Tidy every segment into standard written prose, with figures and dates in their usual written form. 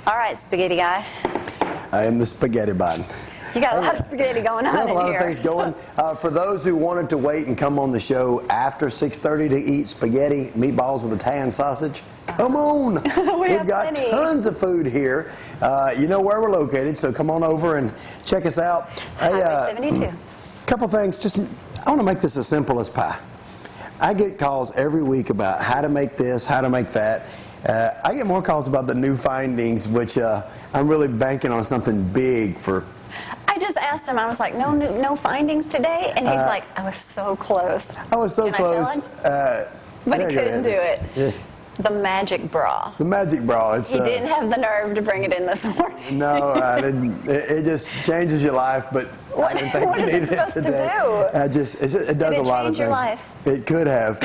All right, spaghetti guy. I am the spaghetti bun. You got a lot of spaghetti going on in here. We have a lot of things going. For those who wanted to wait and come on the show after 6:30 to eat spaghetti, meatballs with Italian sausage, come on. We've got tons of food here. You know where we're located, so come on over and check us out. Highway 72. Couple things. I want to make this as simple as pie. I get calls every week about how to make this, how to make that. I get more calls about the new findings, which I'm really banking on something big for. I just asked him, I was like, no findings today? And he's like, I was so close. I was so close. But he couldn't do it. Yeah. The magic bra. The magic bra. He didn't have the nerve to bring it in this morning. No, I didn't. It just changes your life, but I didn't think we needed it today. To do? It does a lot of things. Change your life? It could have.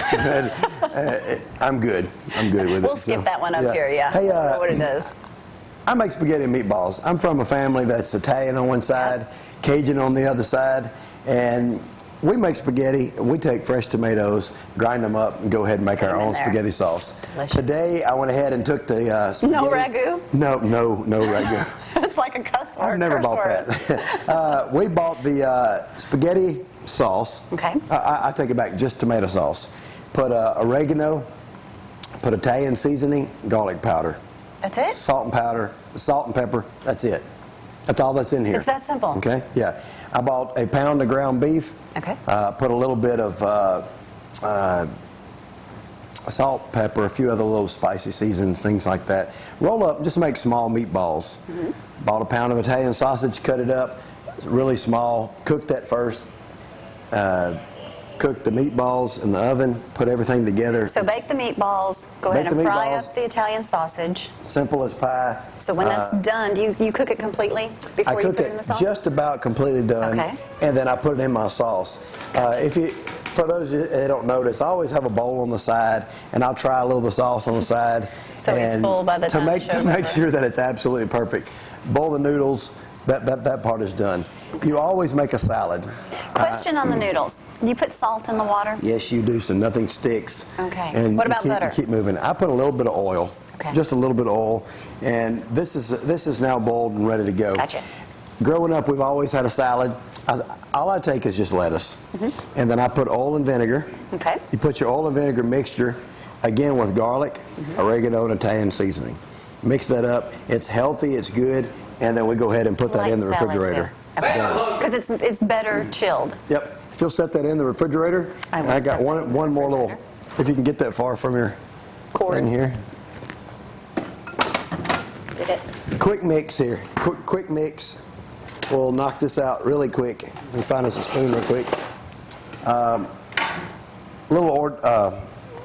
I'm good. I'm good with it. We'll skip that one up here, yeah. Hey, I don't know what it is. I make spaghetti and meatballs. I'm from a family that's Italian on one side, Cajun on the other side, and we make spaghetti. We take fresh tomatoes, grind them up, and go ahead and make our own spaghetti sauce. Delicious. Today, I went ahead and took the spaghetti. No ragu? No ragu. It's like a cuss word. I've never bought that. We bought the spaghetti sauce. Okay. I take it back, just tomato sauce. Put oregano, put Italian seasoning, garlic powder. That's it? Salt and pepper. That's it. That's all that's in here. It's that simple. Okay, yeah. I bought a pound of ground beef. Okay. Put a little bit of salt, pepper, a few other little spicy seasons, things like that. Roll up, just make small meatballs. Bought a pound of Italian sausage, cut it up really small, cooked that first. Cook the meatballs in the oven, put everything together. So bake the meatballs, go ahead and fry up the Italian sausage. Simple as pie. So when that's done, do you cook it completely before you put it in the sauce? I cook it just about completely done, and then I put it in my sauce. Gotcha. For those who don't notice, I always have a bowl on the side, and I'll try a little of the sauce on the side. So it's full by the time to make sure that it's absolutely perfect. Boil the noodles. That part is done. You always make a salad. Question on the noodles. You put salt in the water? Yes, you do, so nothing sticks. Okay. And what about butter? Keep moving. I put a little bit of oil, just a little bit of oil, and this is now boiled and ready to go. Gotcha. Growing up, we've always had a salad. All I take is just lettuce, and then I put oil and vinegar. Okay. You put your oil and vinegar mixture, again with garlic, oregano, and Italian seasoning. Mix that up. It's healthy. It's good. And then we go ahead and put that in the refrigerator. Because it's better chilled. Yep. If you'll set that in the refrigerator, I got one more little, if you can get that far from your thing here. Did it. Quick mix here. Quick mix. We'll knock this out really quick. Let me find us a spoon real quick.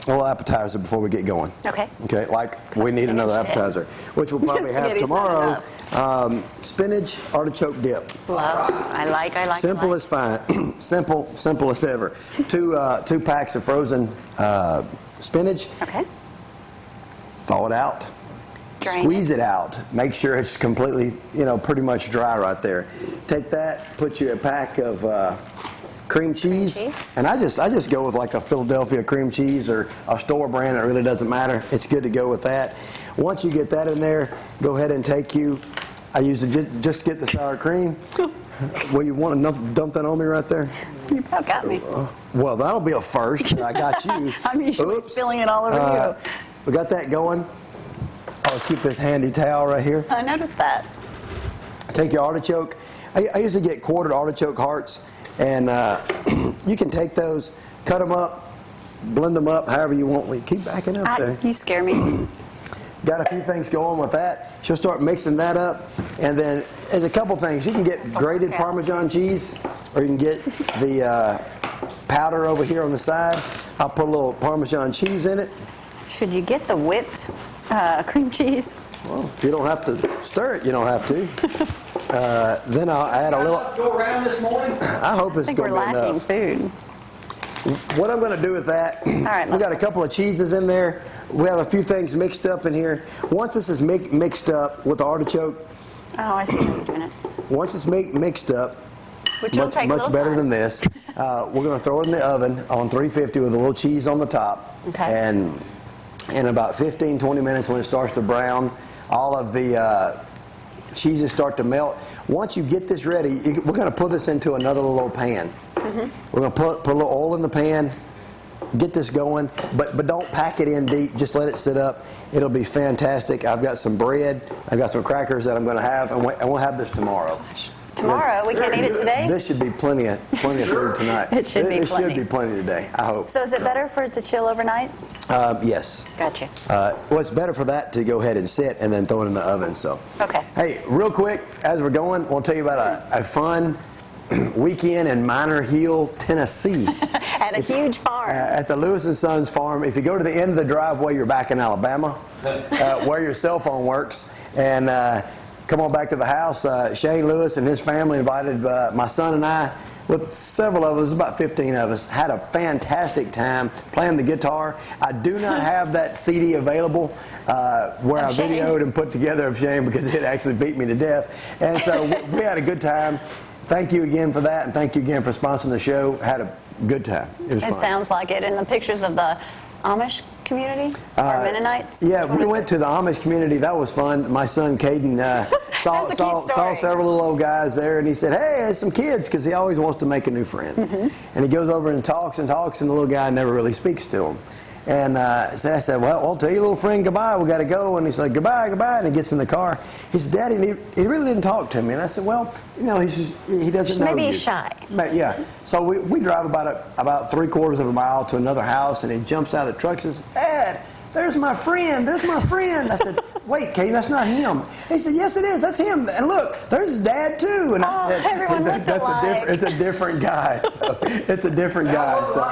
Little appetizer before we get going. Okay. Okay, like we need another appetizer, which we'll probably have tomorrow. Spinach artichoke dip. Love. I like. Simple as fine. simple as ever. Two packs of frozen spinach. Okay. Thaw it out. Squeeze it out. Make sure it's completely, pretty much dry right there. Take that. Put you a pack of cream cheese. And I just go with like a Philadelphia cream cheese or a store brand. It really doesn't matter. It's good to go with that. Once you get that in there, go ahead and I usually just get the sour cream. Well, you want to dump that on me right there? You about got me. Well, that'll be a first. I got you. I'm usually spilling it all over you. We got that going. Let's keep this handy towel right here. I noticed that. Take your artichoke. I usually get quartered artichoke hearts, and you can take those, cut them up, blend them up, however you want. Keep backing up there. You scare me. Got a few things going with that. She'll start mixing that up, and then there's a couple things. You can get grated Parmesan cheese, or you can get the powder over here on the side. I'll put a little Parmesan cheese in it. Should you get the whipped cream cheese? Well, if you don't have to stir it, you don't have to. Then I'll add a little. Go around this morning. I hope it's going to be enough. I think we're lacking food. What I'm going to do with that, we got a couple of cheeses in there. We have a few things mixed up in here. Once this is mixed up with the artichoke. Oh, I see how you're doing it. Once it's mixed up, which will take much better than this, we're going to throw it in the oven on 350 with a little cheese on the top. Okay. And in about 15-20 minutes, when it starts to brown, all of the cheeses start to melt. Once you get this ready, we're going to put this into another little pan. We're going to put a little oil in the pan, get this going, but don't pack it in deep. Just let it sit up. It'll be fantastic. I've got some bread. I've got some crackers that I'm going to have, and we'll have this tomorrow. Tomorrow? We can't eat it today? This should be plenty of food tonight. It should be plenty. It should be plenty today, I hope. So is it better for it to chill overnight? Yes. Gotcha. Well, it's better for that to go ahead and sit and then throw it in the oven. So. Okay. Hey, real quick, as we're going, I want to tell you about a fun weekend in Minor Hill, Tennessee. At a huge farm. At the Lewis & Sons farm. If you go to the end of the driveway, you're back in Alabama, where your cell phone works. And come on back to the house. Shane Lewis and his family invited my son and I, with several of us, about 15 of us, had a fantastic time playing the guitar. I do not have that CD available where I videoed and put together of Shane because it actually beat me to death. And so we had a good time. Thank you again for that, and thank you again for sponsoring the show. Had a good time. It was fun. Sounds like it. And the pictures of the Amish community or Mennonites? Yeah, we went to the Amish community. That was fun. My son Caden saw several little old guys there, and he said, "Hey, there's some kids," because he always wants to make a new friend. And he goes over and talks, and the little guy never really speaks to him. And so I said, "Well, I'll tell your little friend goodbye. We got to go." And he's like, "Goodbye, goodbye." And he gets in the car. He said, "Daddy," and he really didn't talk to me. And I said, "Well, you know, he doesn't know maybe you." He's shy. But yeah. So we drive about 3/4 of a mile to another house, and he jumps out of the truck and says, "Dad, there's my friend. There's my friend." I said, "Wait, Caden, that's not him." He said, "Yes, it is. That's him. And look, there's his dad too." And I said, everyone looked alike. It's a different guy. So it's a different guy. So.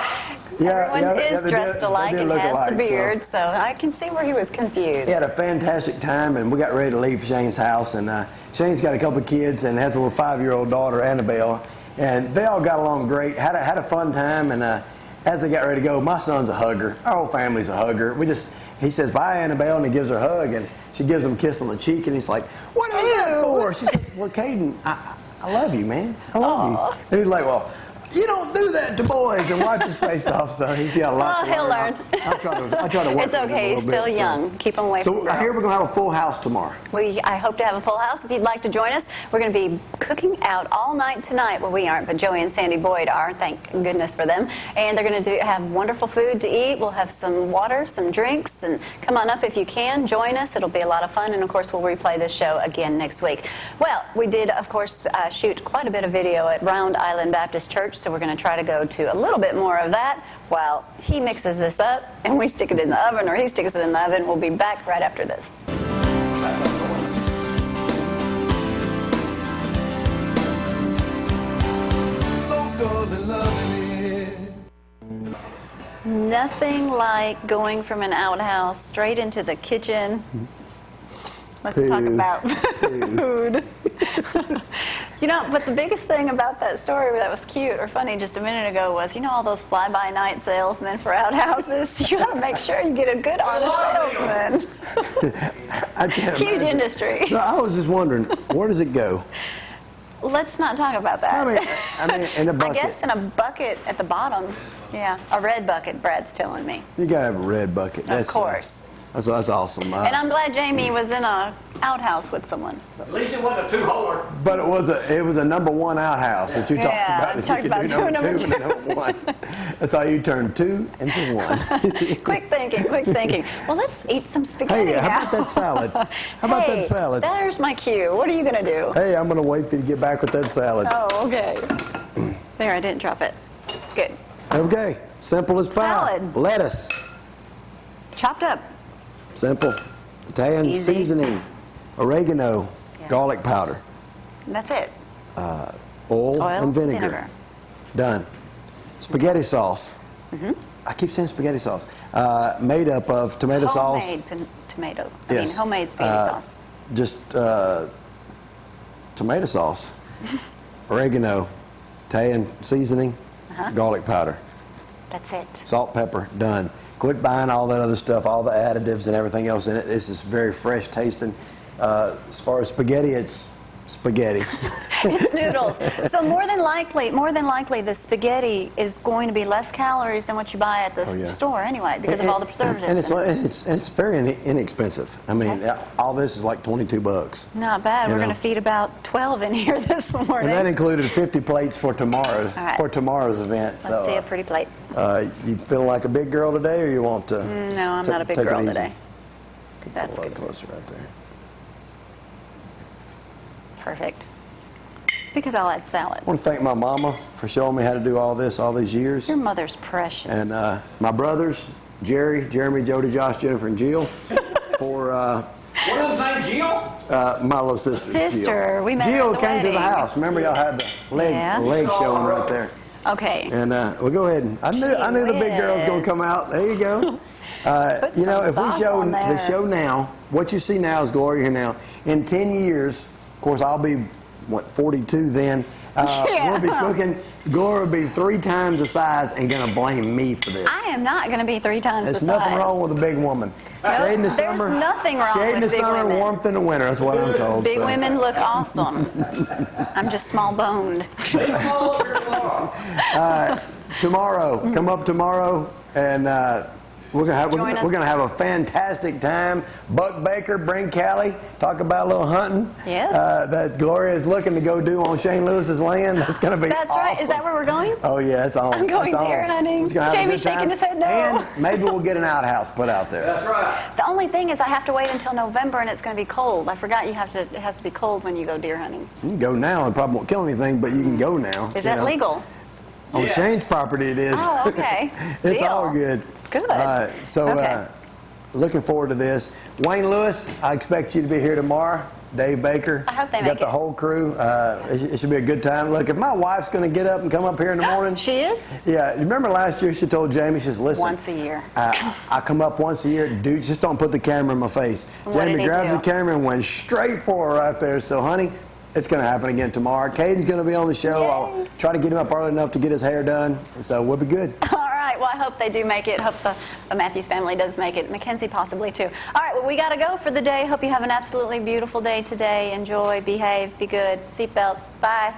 Everyone is dressed alike and has the beard, so I can see where he was confused. He had a fantastic time, and we got ready to leave Shane's house. And Shane's got a couple of kids and has a little 5-year-old daughter, Annabelle, and they all got along great. Had a fun time, and as they got ready to go, my son's a hugger. Our whole family's a hugger. He says, "Bye, Annabelle," and he gives her a hug, and she gives him a kiss on the cheek, and he's like, "What is that for?" She said, "Well, Caden, I love you, man. I love you." And he's like, "Well, you don't do that to boys,and wipe his face off. So he's got a lot to learn. He'll learn. I'll try to work it's with him okay. He's still young. So. Keep him away from I hear we're going to have a full house tomorrow. I hope to have a full house. If you'd like to join us, we're going to be cooking out all night tonight. Well, we aren't, but Joey and Sandy Boyd are. Thank goodness for them. And they're going to have wonderful food to eat. We'll have some water, some drinks, and come on up if you can. Join us. It'll be a lot of fun. And, of course, we'll replay this show again next week. Well, we did, of course, shoot quite a bit of video at Round Island Baptist Church, so we're going to try to go to a little bit more of that while he mixes this up and we stick it in the oven, or he sticks it in the oven. We'll be back right after this. Nothing like going from an outhouse straight into the kitchen. Let's talk about food. You know, but the biggest thing about that story that was cute or funny just a minute ago was, you know, all those fly-by-night salesmen for outhouses. You got to make sure you get a good, honest salesman. I can't Huge imagine. Industry. So I was just wondering, where does it go? Let's not talk about that. I mean, in a bucket. I guess in a bucket at the bottom. Yeah, a red bucket, Brad's telling me. You got to have a red bucket. Of course. That's awesome. And I'm glad Jamie was in a outhouse with someone. At least it wasn't a two-holer. But it was a number one outhouse that you talked about. That you could do number two and number one. That's how you turn two into one. Quick thinking. Well, let's eat some spaghetti. Hey, how about that salad? How about that salad? There's my cue. What are you going to do? Hey, I'm going to wait for you to get back with that salad. Oh, okay. There, I didn't drop it. Good. Okay, simple as pie. Salad. Lettuce. Chopped up. Simple. Italian seasoning, oregano, garlic powder. That's it. Oil and vinegar. Done. Spaghetti sauce. I keep saying spaghetti sauce. Made up of tomato sauce. Homemade tomato. Yes. Homemade spaghetti sauce. Just tomato sauce, oregano, Italian seasoning, garlic powder. That's it. Salt, pepper, done. Quit buying all that other stuff, all the additives and everything else in it. This is very fresh tasting. As far as spaghetti, it's spaghetti. It's noodles. So more than likely, the spaghetti is going to be less calories than what you buy at the store anyway, because of all the preservatives. And it's very inexpensive. I mean, all this is like $22. Not bad. We're going to feed about 12 in here this morning. And that included 50 plates for tomorrow's event. Let's see a pretty plate. You feeling like a big girl today, or you want to? No, I'm not a big girl today. That's a good. little closer right there. Perfect. Because I'll add salad. I want to thank my mama for showing me how to do all this all these years. Your mother's precious. And my brothers, Jeremy, Jody, Josh, Jennifer, and Jill, for what was name, Jill? my little sister. Jill. We met Jill at the came wedding. to the house. Remember, y'all had the leg showing right there. Okay. And we'll go ahead. I knew the big girl was going to come out. There you go. You know, if we show the show now, what you see now is Gloria here now. In 10 years, of course, I'll be, 42 then. We'll be cooking. Gloria will be 3 times the size and going to blame me for this. I am not going to be 3 times the size. There's nothing wrong with a big woman. Shade in the summer. There's nothing wrong Shade in the with big summer, women. warmth in the winter. That's what I'm told. Big women look awesome. I'm just small-boned. Tomorrow, come up tomorrow, and we're gonna have a fantastic time. Buck Baker, bring Callie, talk about a little hunting. Yes. That Gloria is looking to go do on Shane Lewis's land. That's gonna be That's awesome. right. Is that where we're going? Oh yeah, it's on. I'm going deer hunting. Jamie's shaking his head no. And maybe we'll get an outhouse put out there. That's right. The only thing is I have to wait until November, and it's going to be cold. I forgot it has to be cold when you go deer hunting. You can go now and probably won't kill anything, but you can go now. Is that legal? On Shane's property it is. Oh, okay. It's Deal. all good. Good. Looking forward to this. Wayne Lewis, I expect you to be here tomorrow. Dave Baker. I hope they got make the whole crew. It should be a good time. Look, if my wife's going to get up and come up here in the morning. She is? Yeah. You remember last year she told Jamie, she says, listen. Once a year. I come up once a year. Dude, just don't put the camera in my face. Jamie grabbed the camera and went straight for her right there. So, honey, it's going to happen again tomorrow. Caden's going to be on the show. Yay. I'll try to get him up early enough to get his hair done. So we'll be good. All right. Well, I hope they do make it. Hope the Mathews family does make it. Mackenzie possibly too. All right. Well, we got to go for the day. Hope you have an absolutely beautiful day today. Enjoy. Behave. Be good. Seatbelt. Bye.